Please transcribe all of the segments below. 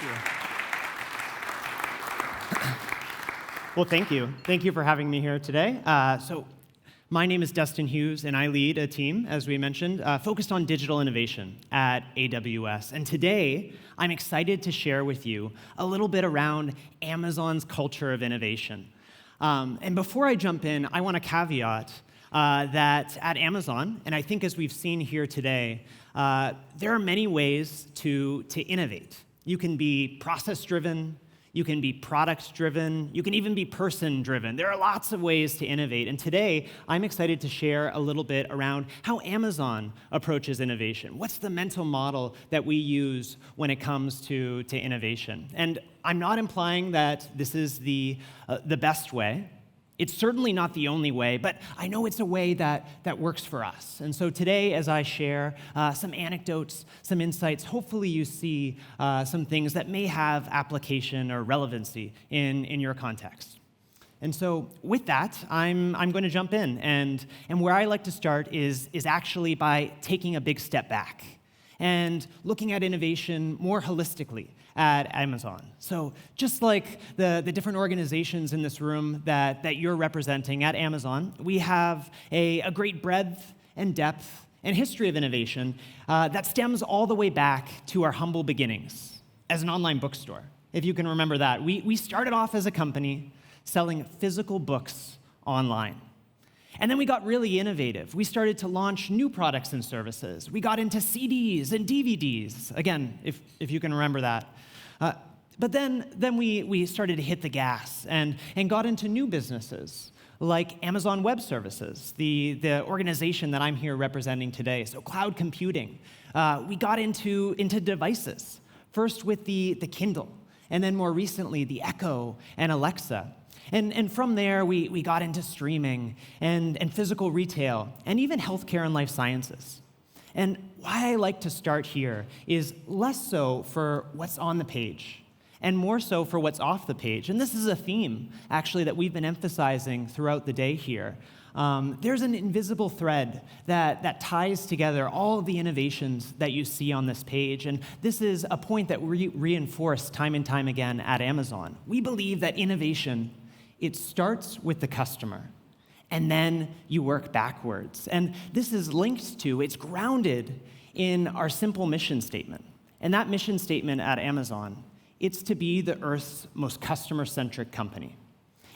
you. Well, thank you. Thank you for having me here today. My name is Dustin Hughes, and I lead a team, as we mentioned, focused on digital innovation at AWS. And today, I'm excited to share with you a little bit around Amazon's culture of innovation. And before I jump in, I want to caveat that at Amazon, and I think as we've seen here today, there are many ways to innovate. You can be process-driven, you can be product-driven, you can even be person-driven. There are lots of ways to innovate. And today, I'm excited to share a little bit around how Amazon approaches innovation. What's the mental model that we use when it comes to innovation? And I'm not implying that this is the best way. It's certainly not the only way, but I know it's a way that works for us. And so today, as I share some anecdotes, some insights, hopefully you see some things that may have application or relevancy in your context. And so with that, I'm going to jump in. And where I like to start is actually by taking a big step back and looking at innovation more holistically at Amazon. So just like the different organizations in this room that you're representing at Amazon, we have a great breadth and depth and history of innovation that stems all the way back to our humble beginnings as an online bookstore, if you can remember that. We started off as a company selling physical books online. And then we got really innovative. We started to launch new products and services. We got into CDs and DVDs, again, if you can remember that. But then we started to hit the gas and got into new businesses like Amazon Web Services, the organization that I'm here representing today. So cloud computing. We got into devices, first with the Kindle, and then more recently the Echo and Alexa. And from there, we got into streaming and physical retail and even healthcare and life sciences. And why I like to start here is less so for what's on the page and more so for what's off the page. And this is a theme, actually, that we've been emphasizing throughout the day here. There's an invisible thread that ties together all of the innovations that you see on this page. And this is a point that we reinforce time and time again at Amazon. We believe that innovation, it starts with the customer, and then you work backwards. And this is linked to, it's grounded in our simple mission statement. And that mission statement at Amazon, it's to be the Earth's most customer-centric company.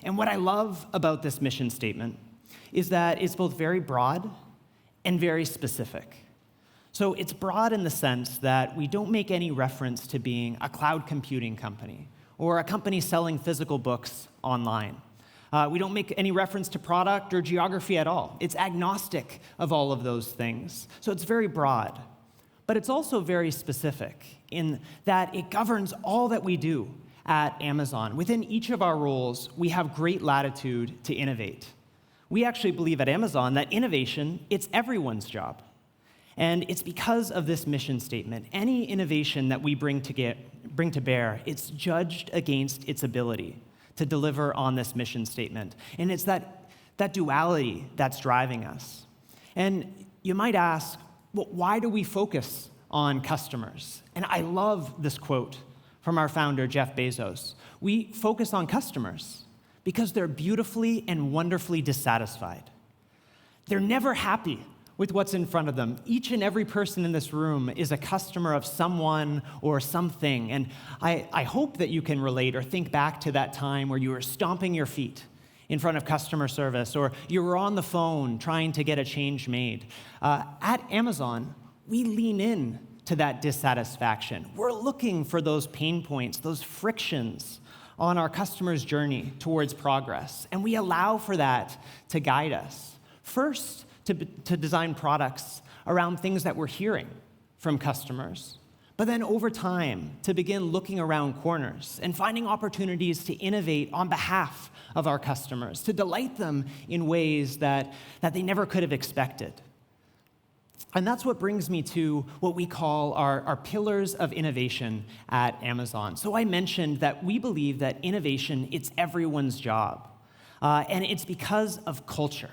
And what I love about this mission statement is that it's both very broad and very specific. So it's broad in the sense that we don't make any reference to being a cloud computing company or a company selling physical books online. We don't make any reference to product or geography at all. It's agnostic of all of those things. So it's very broad. But it's also very specific in that it governs all that we do at Amazon. Within each of our roles, we have great latitude to innovate. We actually believe at Amazon that innovation, it's everyone's job. And it's because of this mission statement. Any innovation that we bring to bear, it's judged against its ability to deliver on this mission statement. And it's that duality that's driving us. And you might ask, well, why do we focus on customers? And I love this quote from our founder, Jeff Bezos. We focus on customers because they're beautifully and wonderfully dissatisfied. They're never happy with what's in front of them. Each and every person in this room is a customer of someone or something. And I hope that you can relate or think back to that time where you were stomping your feet in front of customer service, or you were on the phone trying to get a change made. At Amazon, we lean in to that dissatisfaction. We're looking for those pain points, those frictions on our customer's journey towards progress. And we allow for that to guide us. First, to design products around things that we're hearing from customers. But then over time, to begin looking around corners and finding opportunities to innovate on behalf of our customers, to delight them in ways that they never could have expected. And that's what brings me to what we call our pillars of innovation at Amazon. So I mentioned that we believe that innovation, it's everyone's job. And it's because of culture.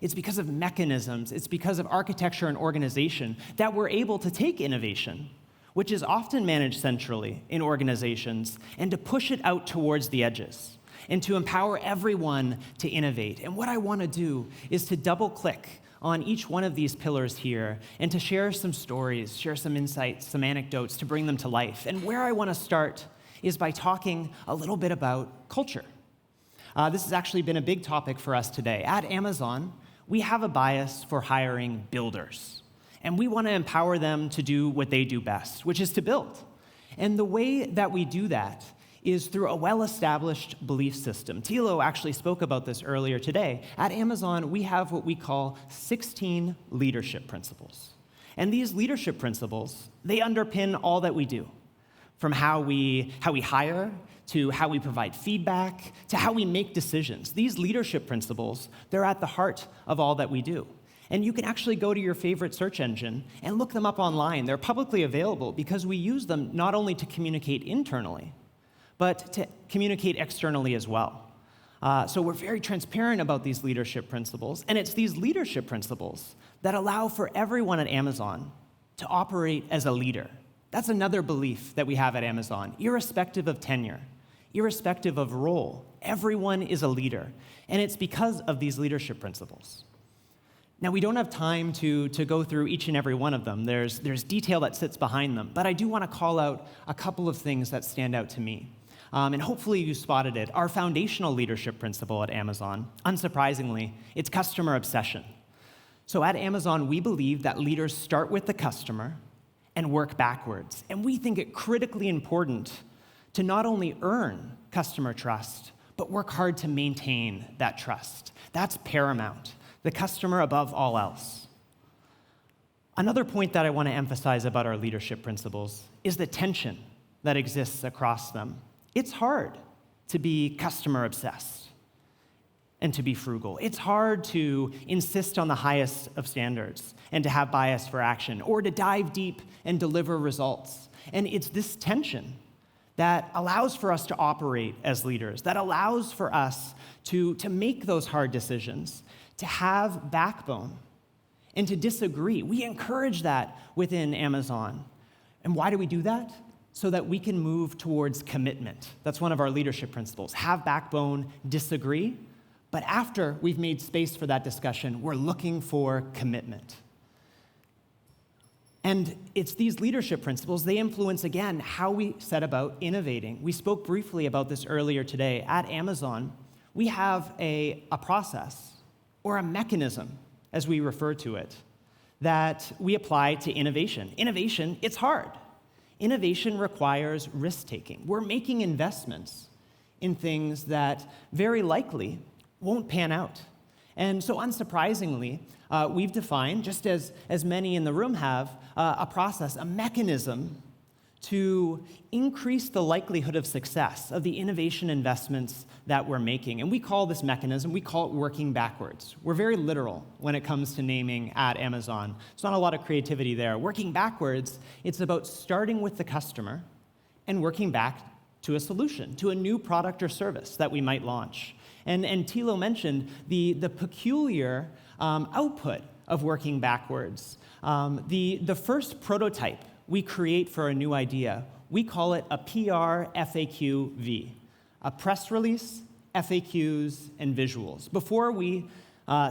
It's because of mechanisms. It's because of architecture and organization that we're able to take innovation, which is often managed centrally in organizations, and to push it out towards the edges, and to empower everyone to innovate. And what I want to do is to double-click on each one of these pillars here and to share some stories, share some insights, some anecdotes to bring them to life. And where I want to start is by talking a little bit about culture. This has actually been a big topic for us today. At Amazon, we have a bias for hiring builders, and we want to empower them to do what they do best, which is to build. And the way that we do that is through a well-established belief system. Thilo actually spoke about this earlier today. At Amazon, we have what we call 16 leadership principles. And these leadership principles, they underpin all that we do, from how we hire, to how we provide feedback, to how we make decisions. These leadership principles, they're at the heart of all that we do. And you can actually go to your favorite search engine and look them up online. They're publicly available because we use them not only to communicate internally, but to communicate externally as well. So we're very transparent about these leadership principles, and it's these leadership principles that allow for everyone at Amazon to operate as a leader. That's another belief that we have at Amazon. Irrespective of tenure, irrespective of role, everyone is a leader, and it's because of these leadership principles. Now, we don't have time to go through each and every one of them. There's detail that sits behind them, but I do want to call out a couple of things that stand out to me. And hopefully you spotted it. Our foundational leadership principle at Amazon, unsurprisingly, it's customer obsession. So at Amazon, we believe that leaders start with the customer and work backwards. And we think it critically important to not only earn customer trust, but work hard to maintain that trust. That's paramount. The customer above all else. Another point that I want to emphasize about our leadership principles is the tension that exists across them. It's hard to be customer obsessed and to be frugal. It's hard to insist on the highest of standards and to have bias for action, or to dive deep and deliver results. And it's this tension that allows for us to operate as leaders, that allows for us to make those hard decisions, to have backbone, and to disagree. We encourage that within Amazon. And why do we do that? So that we can move towards commitment. That's one of our leadership principles. Have backbone, disagree, but after we've made space for that discussion, we're looking for commitment. And it's these leadership principles, they influence, again, how we set about innovating. We spoke briefly about this earlier today. At Amazon, we have a process, or a mechanism, as we refer to it, that we apply to innovation. Innovation, it's hard. Innovation requires risk-taking. We're making investments in things that very likely won't pan out. And so unsurprisingly, we've defined, just as many in the room have, a process, a mechanism to increase the likelihood of success of the innovation investments that we're making. And we call this mechanism, we call it working backwards. We're very literal when it comes to naming at Amazon. There's not a lot of creativity there. Working backwards, it's about starting with the customer and working back to a solution, to a new product or service that we might launch. And Thilo mentioned the peculiar output of working backwards. The first prototype we create for a new idea, we call it a PRFAQV, a press release, FAQs, and visuals. Before we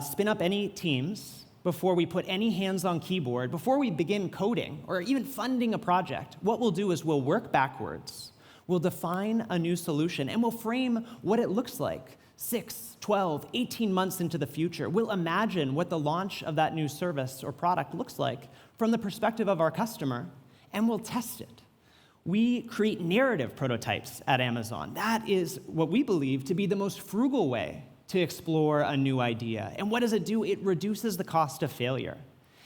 spin up any teams, before we put any hands on keyboard, before we begin coding or even funding a project, what we'll do is we'll work backwards. We'll define a new solution, and we'll frame what it looks like 6, 12, 18 months into the future. We'll imagine what the launch of that new service or product looks like from the perspective of our customer, and we'll test it. We create narrative prototypes at Amazon. That is what we believe to be the most frugal way to explore a new idea. And what does it do? It reduces the cost of failure.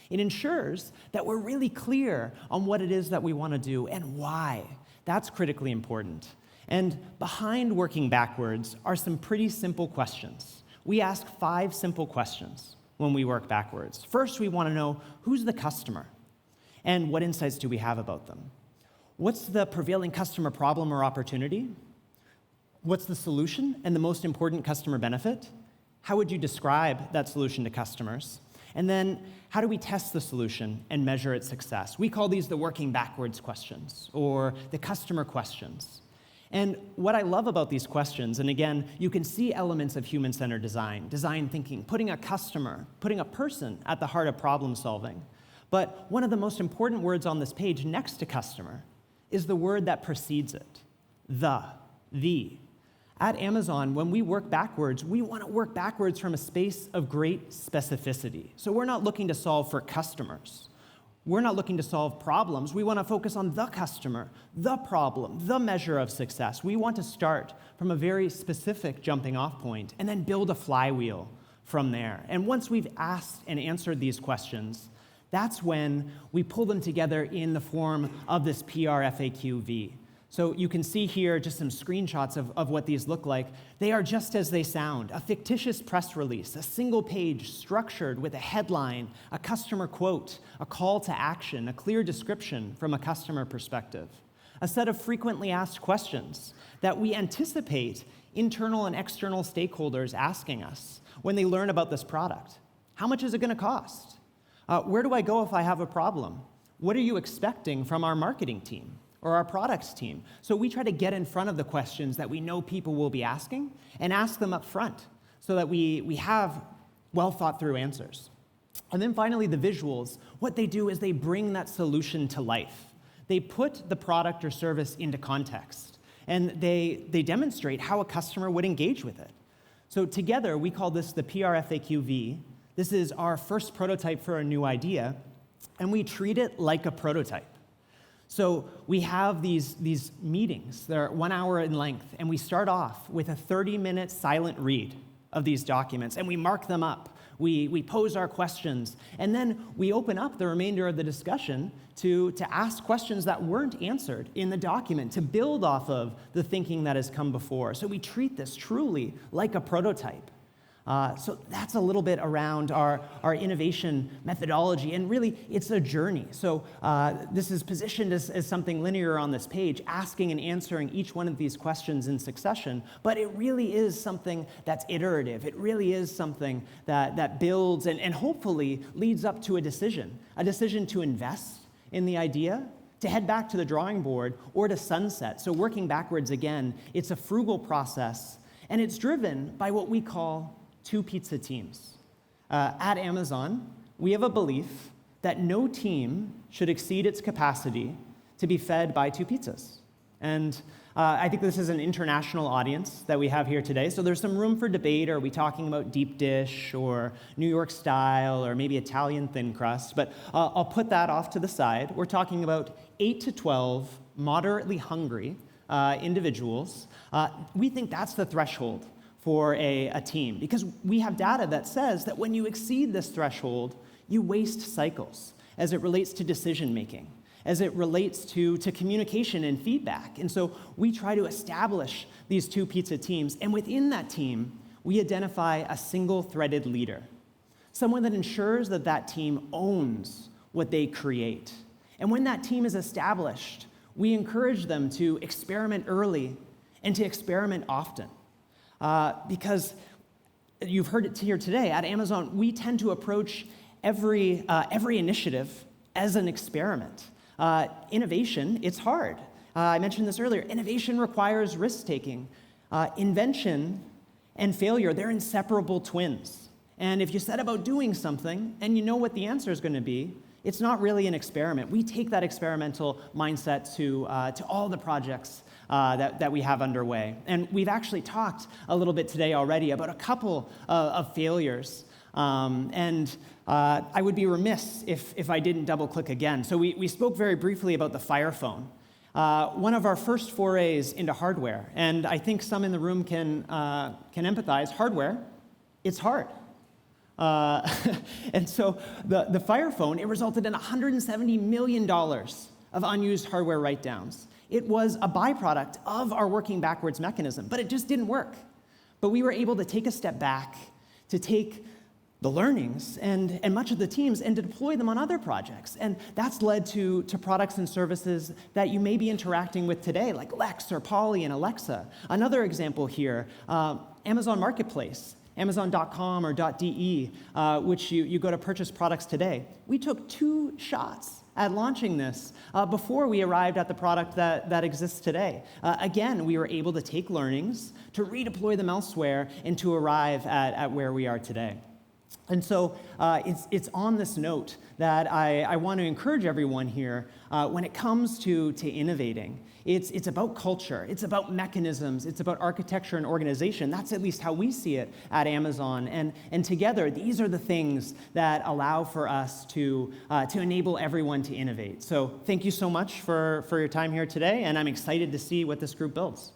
It ensures that we're really clear on what it is that we want to do and why. That's critically important. And behind working backwards are some pretty simple questions. We ask 5 simple questions when we work backwards. First, we want to know who's the customer and what insights do we have about them. What's the prevailing customer problem or opportunity? What's the solution and the most important customer benefit? How would you describe that solution to customers? And then how do we test the solution and measure its success? We call these the working backwards questions or the customer questions. And what I love about these questions, and again, you can see elements of human-centered design, design thinking, putting a customer, putting a person at the heart of problem solving. But one of the most important words on this page next to customer is the word that precedes it, the. At Amazon, when we work backwards, we want to work backwards from a space of great specificity. So we're not looking to solve for customers. We're not looking to solve problems. We want to focus on the customer, the problem, the measure of success. We want to start from a very specific jumping off point and then build a flywheel from there. And once we've asked and answered these questions, that's when we pull them together in the form of this PRFAQV. So you can see here just some screenshots of what these look like. They are just as they sound, a fictitious press release, a single page structured with a headline, a customer quote, a call to action, a clear description from a customer perspective, a set of frequently asked questions that we anticipate internal and external stakeholders asking us when they learn about this product. How much is it going to cost? Where do I go if I have a problem? What are you expecting from our marketing team or our products team? So we try to get in front of the questions that we know people will be asking and ask them up front so that we have well thought through answers. And then finally, the visuals. What they do is they bring that solution to life. They put the product or service into context, and they demonstrate how a customer would engage with it. So together, we call this the PRFAQV. This is our first prototype for a new idea, and we treat it like a prototype. So we have these meetings. They're 1 hour in length, and we start off with a 30-minute silent read of these documents, and we mark them up. We pose our questions, and then we open up the remainder of the discussion to ask questions that weren't answered in the document, to build off of the thinking that has come before. So we treat this truly like a prototype. So that's a little bit around our innovation methodology, and really, it's a journey. So this is positioned as something linear on this page, asking and answering each one of these questions in succession, but it really is something that's iterative. It really is something that builds and hopefully leads up to a decision to invest in the idea, to head back to the drawing board, or to sunset. So working backwards again, it's a frugal process, and it's driven by what we call 2 pizza teams. At Amazon, we have a belief that no team should exceed its capacity to be fed by 2 pizzas. And I think this is an international audience that we have here today, so there's some room for debate. Are we talking about deep dish or New York style or maybe Italian thin crust? But I'll put that off to the side. We're talking about 8 to 12 moderately hungry individuals. We think that's the threshold for a team, because we have data that says that when you exceed this threshold, you waste cycles as it relates to decision making, as it relates to communication and feedback. And so we try to establish these 2 pizza teams, and within that team, we identify a single-threaded leader, someone that ensures that that team owns what they create. And when that team is established, we encourage them to experiment early and to experiment often. Because you've heard it here today, at Amazon, we tend to approach every initiative as an experiment. Innovation, it's hard. I mentioned this earlier. Innovation requires risk-taking. Invention and failure, they're inseparable twins. And if you set about doing something and you know what the answer is going to be, it's not really an experiment. We take that experimental mindset to all the projects that we have underway. And we've actually talked a little bit today already about a couple of failures. And I would be remiss if I didn't double-click again. So we spoke very briefly about the Fire Phone, one of our first forays into hardware. And I think some in the room can empathize. Hardware, it's hard. And so the Fire Phone, it resulted in $170 million of unused hardware write-downs. It was a byproduct of our working backwards mechanism, but it just didn't work. But we were able to take a step back, to take the learnings and much of the teams and to deploy them on other projects. And that's led to products and services that you may be interacting with today, like Lex or Polly and Alexa. Another example here, Amazon Marketplace. Amazon.com or .de, which you go to purchase products today. We took 2 shots at launching this before we arrived at the product that exists today. Again, we were able to take learnings, to redeploy them elsewhere, and to arrive at where we are today. And so it's on this note that I want to encourage everyone here when it comes to innovating. It's about culture, it's about mechanisms, it's about architecture and organization. That's at least how we see it at Amazon. And together, these are the things that allow for us to enable everyone to innovate. So thank you so much for your time here today, and I'm excited to see what this group builds.